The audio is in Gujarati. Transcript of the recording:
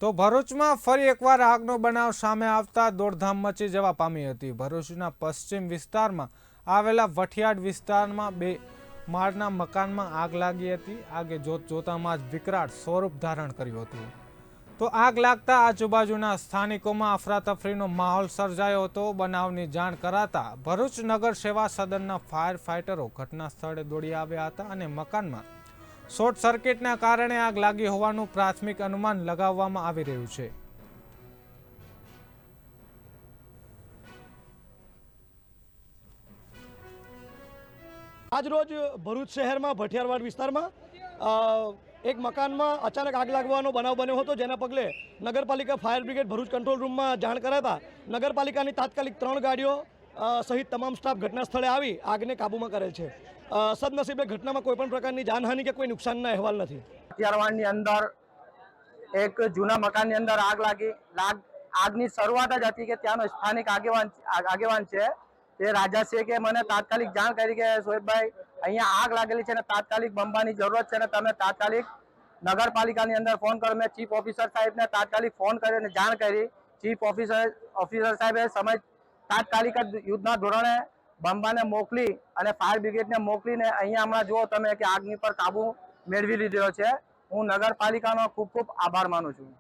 તો ભરૂચમાં ફરી એકવાર આગનો બનાવ સામે આવતા દોડધામ મચી જવા પામી હતી। ભરૂચના પશ્ચિમ વિસ્તારમાં આવેલા વઠિયાડ વિસ્તારમાં 2 માળના મકાનમાં આગ લાગી હતી। આગે જોતામાં જ વિકરાળ સ્વરૂપ ધારણ કર્યું હતું। તો આગ લાગતા આજુબાજુના સ્થાનિકોમાં અફરાતફરીનો માહોલ સર્જાયો હતો। બનાવની જાણ કરાતા ભરૂચ નગર સેવા સદનના ફાયર ફાઇટરો ઘટના સ્થળે દોડી આવ્યા હતા અને મકાનમાં શોર્ટ સર્કિટના કારણે આગ લાગી હોવાનું પ્રાથમિક અનુમાન લગાવવામાં આવી રહ્યું છે। આજ રોજ ભરૂચ શહેરમાં ભઠિયારવાડ વિસ્તારમાં એક મકાનમાં અચાનક આગ લાગવાનો બનાવ બન્યો હતો, જેના પગલે નગરપાલિકા ફાયર બ્રિગેડ ભરૂચ કંટ્રોલ રૂમમાં જાણ કરાતા નગરપાલિકાની તાત્કાલિક 3 ગાડીઓ સહિત તમામ સ્ટાફ ઘટના સ્થળે આવી આગને કાબૂમાં કરેલ છે। સદનસીબે ઘટનામાં કોઈપણ પ્રકારની જાનહાનિ કે કોઈ નુકસાનના અહેવાલ નથી। ભઠિયારવાડની અંદર એક જૂના મકાનની અંદર આગ લાગી। આગની શરૂઆત જ હતી કે ત્યાંનો સ્થાનિક આગેવાન છે તે રાજા છે કે મને તાત્કાલિક જાણ કરી કે સોહેબભાઈ અહીંયા આગ લાગેલી છે અને તાત્કાલિક બંબાની જરૂરત છે અને તમે તાત્કાલિક નગરપાલિકાની અંદર ફોન કરો। મેં ચીફ ઓફિસર સાહેબને તાત્કાલિક ફોન કરીને જાણ કરી। ચીફ ઓફિસર સાહેબે સમય તાત્કાલિક યુદ્ધના ધોરણે બંબાને મોકલી અને ફાયર બ્રિગેડને મોકલીને અહીંયા હમણાં જુઓ તમે કે આગની પર કાબુ મેળવી લીધો છે। હું નગરપાલિકાનો ખૂબ ખૂબ આભાર માનું છું।